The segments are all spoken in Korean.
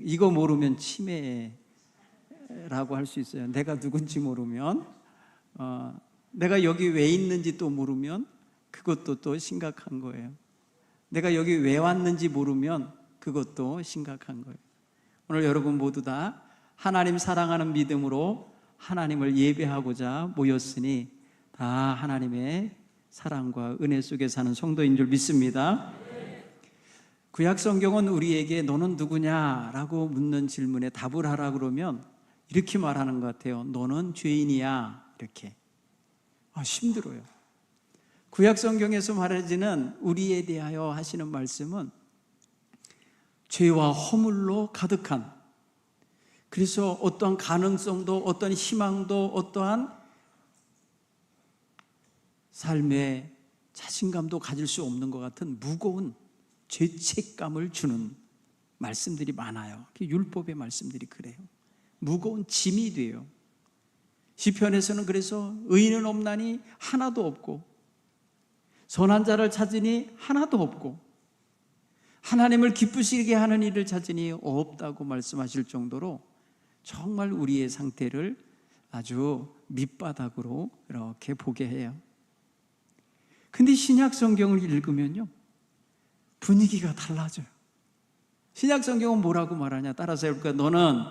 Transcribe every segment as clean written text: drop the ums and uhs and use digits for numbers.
이거 모르면 치매라고 할 수 있어요. 내가 누군지 모르면, 내가 여기 왜 있는지 또 모르면 그것도 또 심각한 거예요. 내가 여기 왜 왔는지 모르면 그것도 심각한 거예요. 오늘 여러분 모두 다 하나님 사랑하는 믿음으로 하나님을 예배하고자 모였으니 다 하나님의 사랑과 은혜 속에 사는 성도인 줄 믿습니다. 구약 성경은 우리에게 너는 누구냐라고 묻는 질문에 답을 하라 그러면 이렇게 말하는 것 같아요. 너는 죄인이야. 이렇게. 힘들어요. 구약 성경에서 말해지는 우리에 대하여 하시는 말씀은 죄와 허물로 가득한, 그래서 어떠한 가능성도 어떠한 희망도 어떠한 삶의 자신감도 가질 수 없는 것 같은 무거운 죄책감을 주는 말씀들이 많아요. 율법의 말씀들이 그래요. 무거운 짐이 돼요. 시편에서는 그래서 의인은 없나니 하나도 없고 선한 자를 찾으니 하나도 없고 하나님을 기쁘시게 하는 일을 찾으니 없다고 말씀하실 정도로 정말 우리의 상태를 아주 밑바닥으로 이렇게 보게 해요. 근데 신약 성경을 읽으면요, 분위기가 달라져요. 신약 성경은 뭐라고 말하냐? 따라서 해볼까요? 너는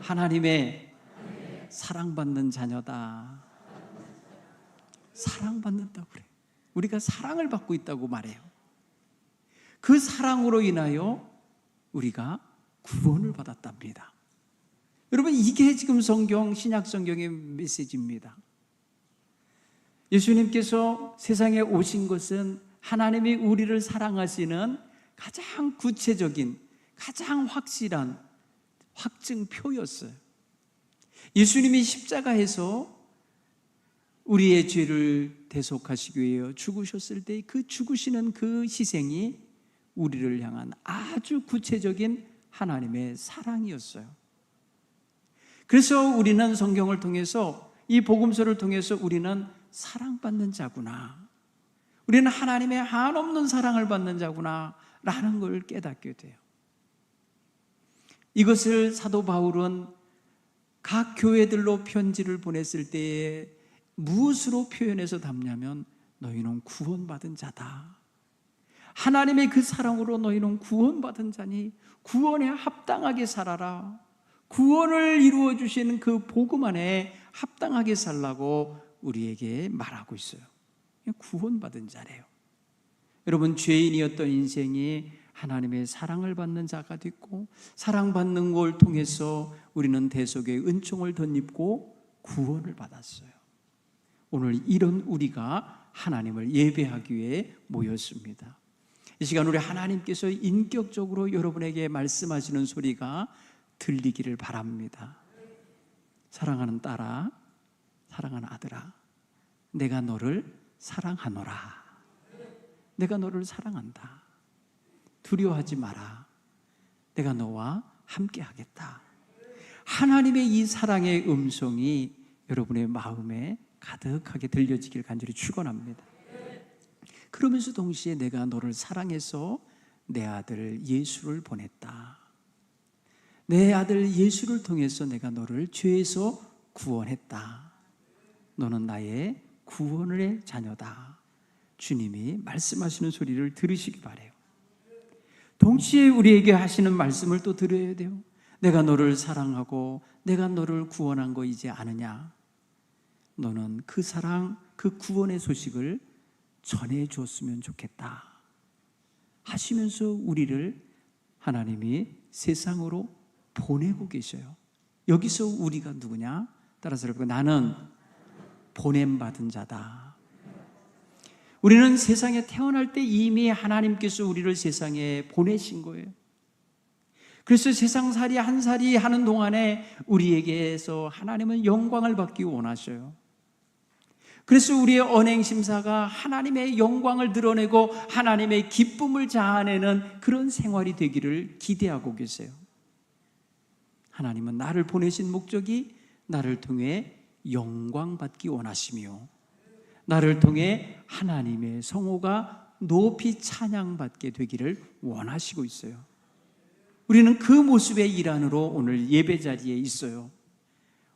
하나님의 사랑받는 자녀다. 사랑받는다고 그래요. 우리가 사랑을 받고 있다고 말해요. 그 사랑으로 인하여 우리가 구원을 받았답니다. 여러분, 이게 지금 성경, 신약 성경의 메시지입니다. 예수님께서 세상에 오신 것은 하나님이 우리를 사랑하시는 가장 구체적인, 가장 확실한 확증표였어요. 예수님이 십자가에서 우리의 죄를 대속하시기 위해 죽으셨을 때 그 죽으시는 그 희생이 우리를 향한 아주 구체적인 하나님의 사랑이었어요. 그래서 우리는 성경을 통해서, 이 복음서를 통해서 우리는 사랑받는 자구나, 우리는 하나님의 한없는 사랑을 받는 자구나 라는 걸 깨닫게 돼요. 이것을 사도 바울은 각 교회들로 편지를 보냈을 때에 무엇으로 표현해서 담냐면 너희는 구원받은 자다. 하나님의 그 사랑으로 너희는 구원받은 자니 구원에 합당하게 살아라. 구원을 이루어 주시는 그 복음 안에 합당하게 살라고 우리에게 말하고 있어요. 구원받은 자래요. 여러분, 죄인이었던 인생이 하나님의 사랑을 받는 자가 됐고, 사랑받는 걸 통해서 우리는 대속의 은총을 덧입고 구원을 받았어요. 오늘 이런 우리가 하나님을 예배하기 위해 모였습니다. 이 시간 우리 하나님께서 인격적으로 여러분에게 말씀하시는 소리가 들리기를 바랍니다. 사랑하는 딸아, 사랑하는 아들아, 내가 너를 사랑하노라. 내가 너를 사랑한다. 두려워하지 마라. 내가 너와 함께 하겠다. 하나님의 이 사랑의 음성이 여러분의 마음에 가득하게 들려지길 간절히 축원합니다. 그러면서 동시에 내가 너를 사랑해서 내 아들 예수를 보냈다. 내 아들 예수를 통해서 내가 너를 죄에서 구원했다. 너는 나의 구원의 자녀다. 주님이 말씀하시는 소리를 들으시기 바라요. 동시에 우리에게 하시는 말씀을 또 들어야 돼요. 내가 너를 사랑하고 내가 너를 구원한 거 이제 아느냐? 너는 그 사랑, 그 구원의 소식을 전해 주었으면 좋겠다 하시면서 우리를 하나님이 세상으로 보내고 계셔요. 여기서 우리가 누구냐? 따라서 여러분, 나는 보냄받은 자다. 우리는 세상에 태어날 때 이미 하나님께서 우리를 세상에 보내신 거예요. 그래서 세상살이 한 살이 하는 동안에 우리에게서 하나님은 영광을 받기 원하셔요. 그래서 우리의 언행심사가 하나님의 영광을 드러내고 하나님의 기쁨을 자아내는 그런 생활이 되기를 기대하고 계세요. 하나님은 나를 보내신 목적이 나를 통해 영광 받기 원하시며 나를 통해 하나님의 성호가 높이 찬양받게 되기를 원하시고 있어요. 우리는 그 모습의 일환으로 오늘 예배 자리에 있어요.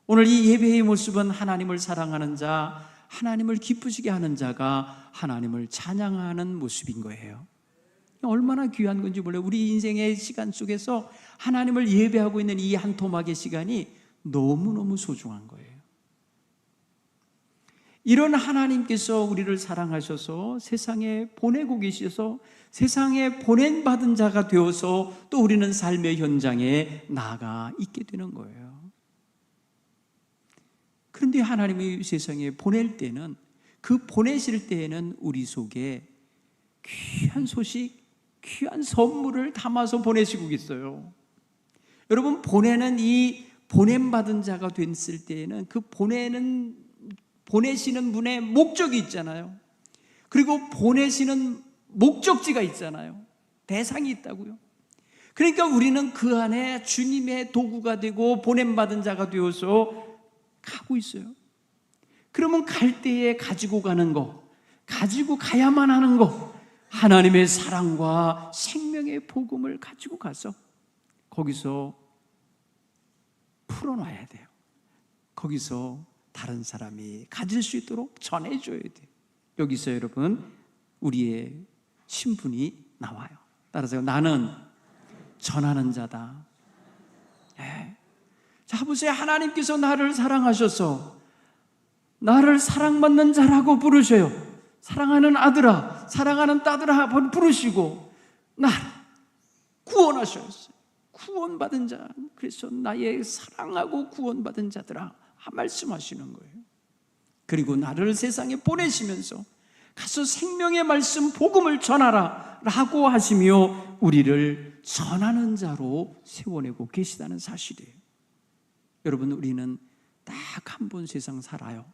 오늘 이 예배의 모습은 하나님을 사랑하는 자, 하나님을 기쁘시게 하는 자가 하나님을 찬양하는 모습인 거예요. 얼마나 귀한 건지 몰라요. 우리 인생의 시간 속에서 하나님을 예배하고 있는 이 한 토막의 시간이 너무너무 소중한 거예요. 이런 하나님께서 우리를 사랑하셔서 세상에 보내고 계셔서 세상에 보낸받은 자가 되어서 또 우리는 삶의 현장에 나아가 있게 되는 거예요. 그런데 하나님이 세상에 보낼 때는, 그 보내실 때에는 우리 속에 귀한 소식, 귀한 선물을 담아서 보내시고 있어요. 여러분, 보내는 이 보냄받은 자가 됐을 때에는 그 보내시는 분의 목적이 있잖아요. 그리고 보내시는 목적지가 있잖아요. 대상이 있다고요. 그러니까 우리는 그 안에 주님의 도구가 되고 보냄받은 자가 되어서 가고 있어요. 그러면 갈 때에 가지고 가는 거, 가지고 가야만 하는 거, 하나님의 사랑과 생명의 복음을 가지고 가서 거기서 풀어놔야 돼요. 거기서 다른 사람이 가질 수 있도록 전해줘야 돼요. 여기서 여러분, 우리의 신분이 나와요. 따라서 나는 전하는 자다. 네. 자, 보세요. 하나님께서 나를 사랑하셔서 나를 사랑받는 자라고 부르셔요. 사랑하는 아들아, 사랑하는 딸들아 부르시고 나를 구원하셨어요. 구원받은 자, 그래서 나의 사랑하고 구원받은 자들아 말씀하시는 거예요. 그리고 나를 세상에 보내시면서 가서 생명의 말씀 복음을 전하라 라고 하시며 우리를 전하는 자로 세워내고 계시다는 사실이에요. 여러분, 우리는 딱 한 번 세상 살아요.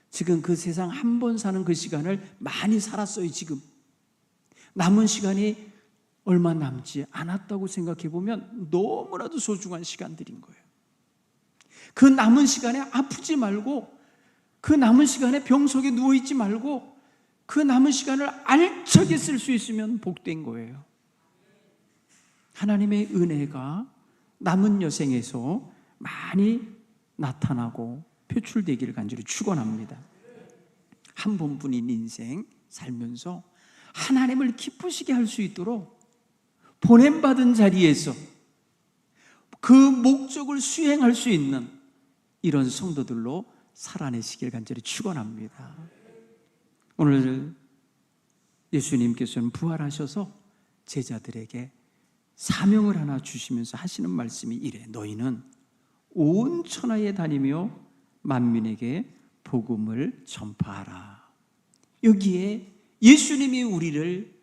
지금 그 세상 한 번 사는 그 시간을 많이 살았어요. 지금 남은 시간이 얼마 남지 않았다고 생각해 보면 너무나도 소중한 시간들인 거예요. 그 남은 시간에 아프지 말고, 그 남은 시간에 병석에 누워있지 말고, 그 남은 시간을 알차게 쓸 수 있으면 복된 거예요. 하나님의 은혜가 남은 여생에서 많이 나타나고 표출되기를 간절히 축원합니다. 한 번뿐인 인생 살면서 하나님을 기쁘시게 할 수 있도록 보냄받은 자리에서 그 목적을 수행할 수 있는 이런 성도들로 살아내시길 간절히 축원합니다. 오늘 예수님께서는 부활하셔서 제자들에게 사명을 하나 주시면서 하시는 말씀이 이래. 너희는 온 천하에 다니며 만민에게 복음을 전파하라. 여기에 예수님이 우리를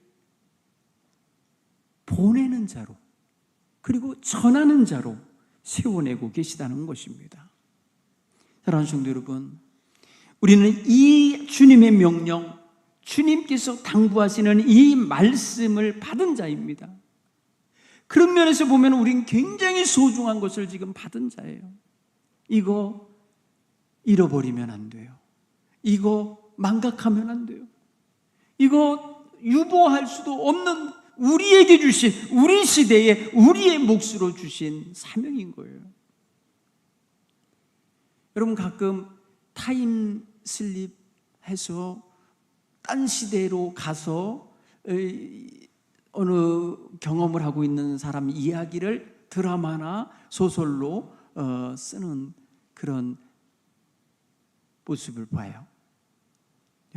보내는 자로, 그리고 전하는 자로 세워내고 계시다는 것입니다. 사랑하는 성도 여러분, 우리는 이 주님의 명령, 주님께서 당부하시는 이 말씀을 받은 자입니다. 그런 면에서 보면 우리는 굉장히 소중한 것을 지금 받은 자예요. 이거 잃어버리면 안 돼요. 이거 망각하면 안 돼요. 이거 유보할 수도 없는 우리에게 주신, 우리 시대에 우리의 몫으로 주신 사명인 거예요. 여러분, 가끔 타임슬립 해서 딴 시대로 가서 어느 경험을 하고 있는 사람 이야기를 드라마나 소설로 쓰는 그런 모습을 봐요.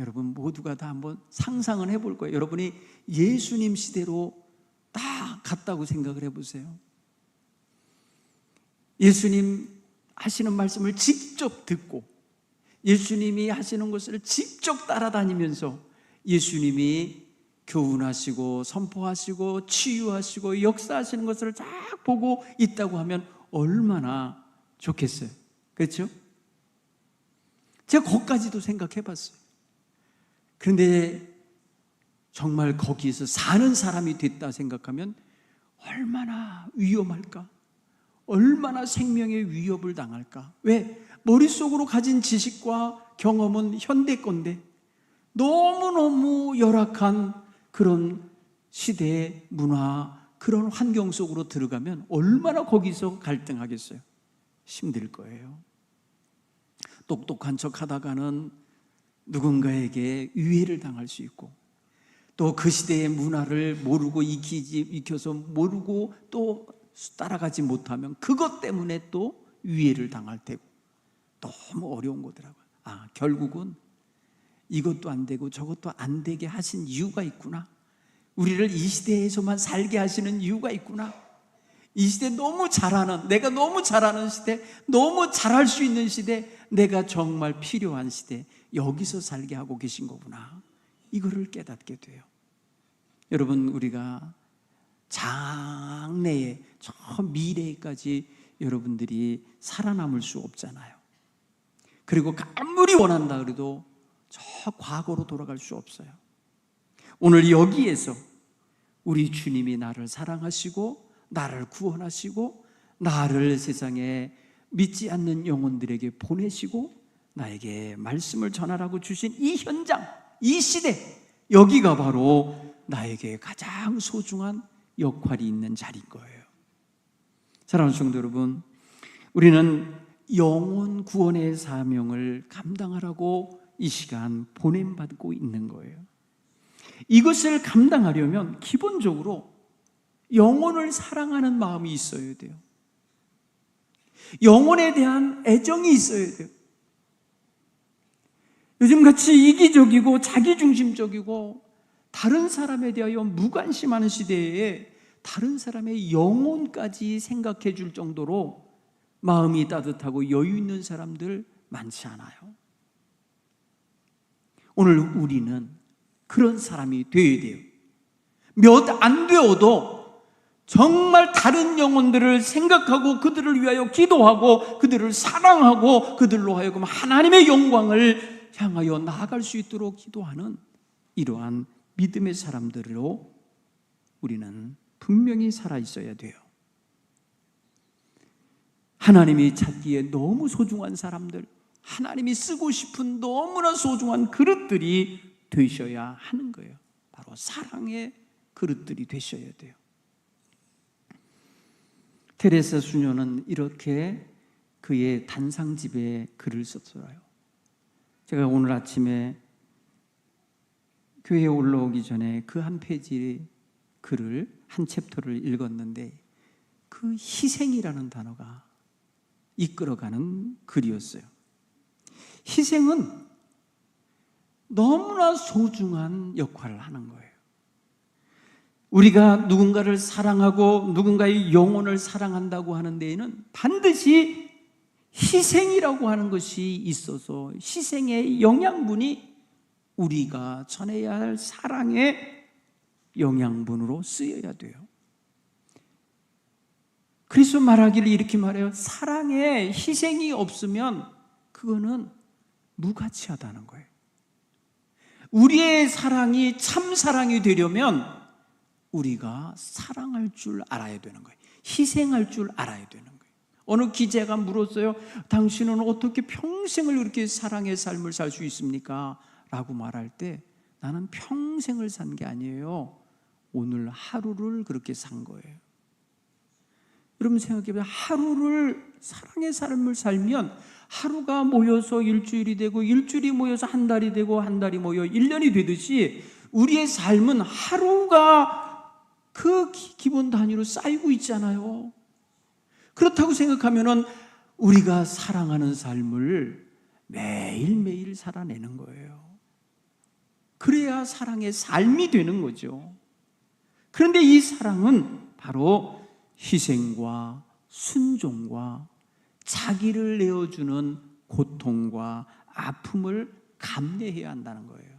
여러분 모두가 다 한번 상상을 해볼 거예요. 여러분이 예수님 시대로 딱 갔다고 생각을 해보세요. 예수님 하시는 말씀을 직접 듣고 예수님이 하시는 것을 직접 따라다니면서 예수님이 교훈하시고 선포하시고 치유하시고 역사하시는 것을 쫙 보고 있다고 하면 얼마나 좋겠어요. 그렇죠? 제가 거기까지도 생각해 봤어요. 그런데 정말 거기에서 사는 사람이 됐다 생각하면 얼마나 위험할까? 얼마나 생명의 위협을 당할까? 왜? 머릿속으로 가진 지식과 경험은 현대 건데 너무너무 열악한 그런 시대의 문화, 그런 환경 속으로 들어가면 얼마나 거기서 갈등하겠어요. 힘들 거예요. 똑똑한 척 하다가는 누군가에게 유해를 당할 수 있고, 또 그 시대의 문화를 모르고 익혀서 모르고 또 따라가지 못하면 그것 때문에 또 유해를 당할 테고, 너무 어려운 거더라고요. 결국은 이것도 안 되고 저것도 안 되게 하신 이유가 있구나. 우리를 이 시대에서만 살게 하시는 이유가 있구나. 이 시대 너무 잘하는, 내가 너무 잘하는 시대, 너무 잘할 수 있는 시대, 내가 정말 필요한 시대, 여기서 살게 하고 계신 거구나. 이거를 깨닫게 돼요. 여러분, 우리가 장래에, 저 미래까지 여러분들이 살아남을 수 없잖아요. 그리고 아무리 원한다 그래도 저 과거로 돌아갈 수 없어요. 오늘 여기에서 우리 주님이 나를 사랑하시고 나를 구원하시고 나를 세상에 믿지 않는 영혼들에게 보내시고 나에게 말씀을 전하라고 주신 이 현장, 이 시대, 여기가 바로 나에게 가장 소중한 역할이 있는 자리인 거예요. 사랑하는 성도 여러분, 우리는 영혼 구원의 사명을 감당하라고 이 시간 보냄받고 있는 거예요. 이것을 감당하려면 기본적으로 영혼을 사랑하는 마음이 있어야 돼요. 영혼에 대한 애정이 있어야 돼요. 요즘같이 이기적이고 자기중심적이고 다른 사람에 대하여 무관심하는 시대에 다른 사람의 영혼까지 생각해 줄 정도로 마음이 따뜻하고 여유 있는 사람들 많지 않아요. 오늘 우리는 그런 사람이 되어야 돼요. 몇 안 되어도 정말 다른 영혼들을 생각하고 그들을 위하여 기도하고 그들을 사랑하고 그들로 하여금 하나님의 영광을 향하여 나아갈 수 있도록 기도하는 이러한 믿음의 사람들로 우리는 분명히 살아 있어야 돼요. 하나님이 찾기에 너무 소중한 사람들, 하나님이 쓰고 싶은 너무나 소중한 그릇들이 되셔야 하는 거예요. 바로 사랑의 그릇들이 되셔야 돼요. 테레사 수녀는 이렇게 그의 단상집에 글을 썼어요. 제가 오늘 아침에 교회에 올라오기 전에 그 한 페이지 글을, 한 챕터를 읽었는데 그 희생이라는 단어가 이끌어가는 글이었어요. 희생은 너무나 소중한 역할을 하는 거예요. 우리가 누군가를 사랑하고 누군가의 영혼을 사랑한다고 하는 데에는 반드시 희생이라고 하는 것이 있어서 희생의 영양분이 우리가 전해야 할 사랑의 영양분으로 쓰여야 돼요. 그래서 말하기를 이렇게 말해요. 사랑에 희생이 없으면 그거는 무가치하다는 거예요. 우리의 사랑이 참 사랑이 되려면 우리가 사랑할 줄 알아야 되는 거예요. 희생할 줄 알아야 되는 거예요. 어느 기자가 물었어요. 당신은 어떻게 평생을 그렇게 사랑의 삶을 살 수 있습니까? 라고 말할 때 나는 평생을 산 게 아니에요. 오늘 하루를 그렇게 산 거예요. 여러분 생각해보세요. 하루를 사랑의 삶을 살면 하루가 모여서 일주일이 되고 일주일이 모여서 한 달이 되고 한 달이 모여 1년이 되듯이 우리의 삶은 하루가 그 기본 단위로 쌓이고 있잖아요. 그렇다고 생각하면은 우리가 사랑하는 삶을 매일매일 살아내는 거예요. 그래야 사랑의 삶이 되는 거죠. 그런데 이 사랑은 바로 희생과 순종과 자기를 내어주는 고통과 아픔을 감내해야 한다는 거예요.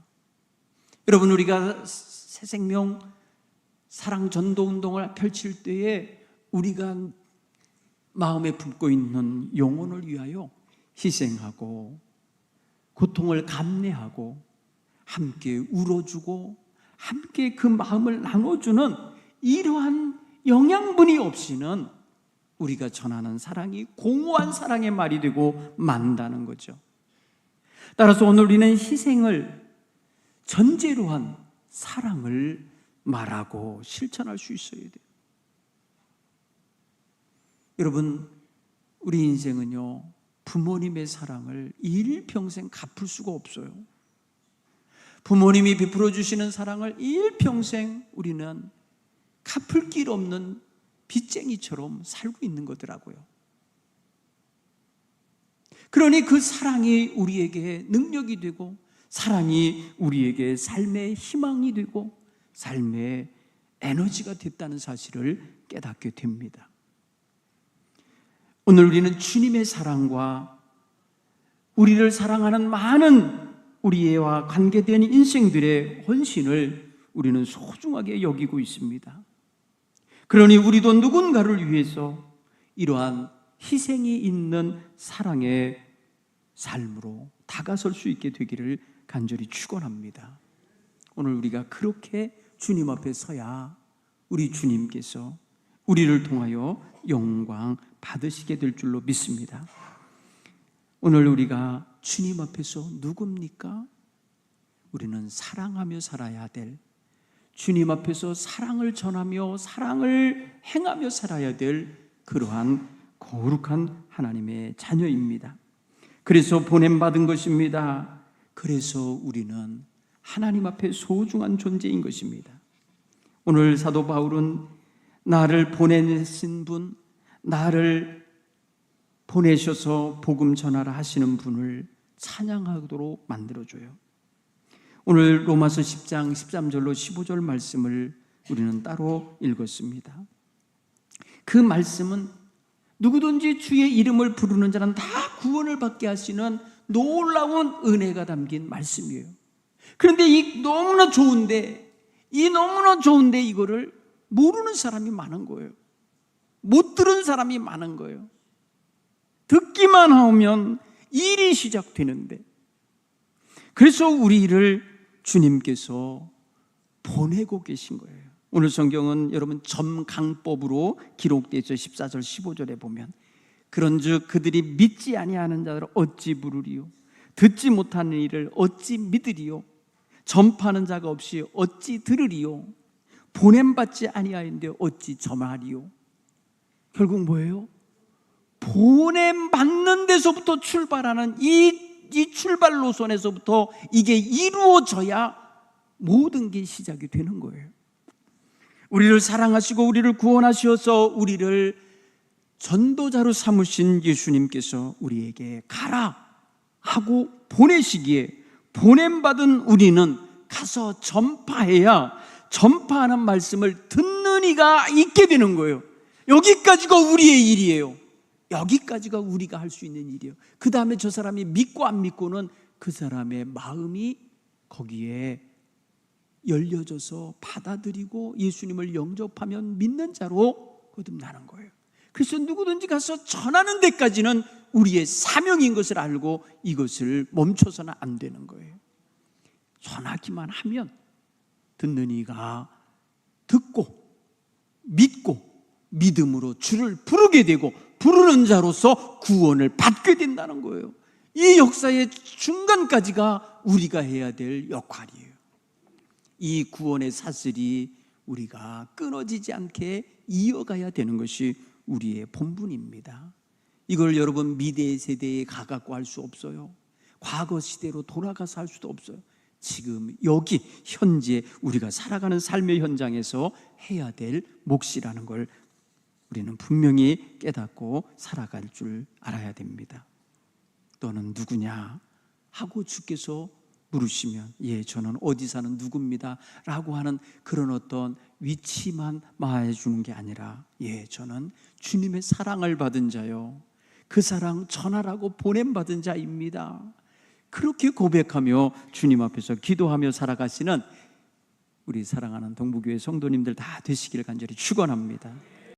여러분, 우리가 새생명 사랑 전도 운동을 펼칠 때에 우리가 마음에 품고 있는 영혼을 위하여 희생하고 고통을 감내하고 함께 울어주고 함께 그 마음을 나눠주는 이러한 영양분이 없이는 우리가 전하는 사랑이 공허한 사랑의 말이 되고 만다는 거죠. 따라서 오늘 우리는 희생을 전제로 한 사랑을 말하고 실천할 수 있어야 돼요. 여러분, 우리 인생은요, 부모님의 사랑을 일평생 갚을 수가 없어요. 부모님이 베풀어 주시는 사랑을 일평생 우리는 갚을 길 없는 빚쟁이처럼 살고 있는 거더라고요. 그러니 그 사랑이 우리에게 능력이 되고, 사랑이 우리에게 삶의 희망이 되고 삶의 에너지가 됐다는 사실을 깨닫게 됩니다. 오늘 우리는 주님의 사랑과 우리를 사랑하는 많은 우리와 관계된 인생들의 헌신을 우리는 소중하게 여기고 있습니다. 그러니 우리도 누군가를 위해서 이러한 희생이 있는 사랑의 삶으로 다가설 수 있게 되기를 간절히 축원합니다. 오늘 우리가 그렇게 주님 앞에 서야 우리 주님께서 우리를 통하여 영광 받으시게 될 줄로 믿습니다. 오늘 우리가 주님 앞에서 누굽니까? 우리는 사랑하며 살아야 될, 주님 앞에서 사랑을 전하며 사랑을 행하며 살아야 될 그러한 거룩한 하나님의 자녀입니다. 그래서 보냄받은 것입니다. 그래서 우리는 하나님 앞에 소중한 존재인 것입니다. 오늘 사도 바울은 나를 보내신 분, 나를 보내셔서 복음 전하라 하시는 분을 찬양하도록 만들어줘요. 오늘 로마서 10장 13절로 15절 말씀을 우리는 따로 읽었습니다. 그 말씀은 누구든지 주의 이름을 부르는 자는 다 구원을 받게 하시는 놀라운 은혜가 담긴 말씀이에요. 그런데 이 너무나 좋은데 이거를 모르는 사람이 많은 거예요. 못 들은 사람이 많은 거예요. 듣기만 하면 일이 시작되는데, 그래서 우리를 주님께서 보내고 계신 거예요. 오늘 성경은 여러분 점강법으로 기록되어 있죠. 14절 15절에 보면 그런즉 그들이 믿지 아니하는 자를 어찌 부르리요, 듣지 못하는 이를 어찌 믿으리요, 전파하는 자가 없이 어찌 들으리요, 보냄받지 아니하는데 어찌 전하리요. 결국 뭐예요? 보냄받는 데서부터 출발하는 이 출발 노선에서부터 이게 이루어져야 모든 게 시작이 되는 거예요. 우리를 사랑하시고 우리를 구원하셔서 우리를 전도자로 삼으신 예수님께서 우리에게 가라 하고 보내시기에, 보냄받은 우리는 가서 전파해야 전파하는 말씀을 듣는 이가 있게 되는 거예요. 여기까지가 우리의 일이에요. 여기까지가 우리가 할 수 있는 일이에요. 그 다음에 저 사람이 믿고 안 믿고는 그 사람의 마음이 거기에 열려져서 받아들이고 예수님을 영접하면 믿는 자로 거듭나는 거예요. 그래서 누구든지 가서 전하는 데까지는 우리의 사명인 것을 알고 이것을 멈춰서는 안 되는 거예요. 전하기만 하면 듣는 이가 듣고 믿고 믿음으로 주를 부르게 되고 부르는 자로서 구원을 받게 된다는 거예요. 이 역사의 중간까지가 우리가 해야 될 역할이에요. 이 구원의 사슬이 우리가 끊어지지 않게 이어가야 되는 것이 우리의 본분입니다. 이걸 여러분 미래 세대에 가갖고 할 수 없어요. 과거 시대로 돌아가서 할 수도 없어요. 지금 여기 현재 우리가 살아가는 삶의 현장에서 해야 될 몫이라는 걸 우리는 분명히 깨닫고 살아갈 줄 알아야 됩니다. 너는 누구냐 하고 주께서 물으시면 예, 저는 어디 사는 누구입니다 라고 하는 그런 어떤 위치만 말해주는 게 아니라 예, 저는 주님의 사랑을 받은 자요, 그 사랑 전하라고 보냄받은 자입니다. 그렇게 고백하며 주님 앞에서 기도하며 살아가시는 우리 사랑하는 동부교회 성도님들 다 되시기를 간절히 축원합니다.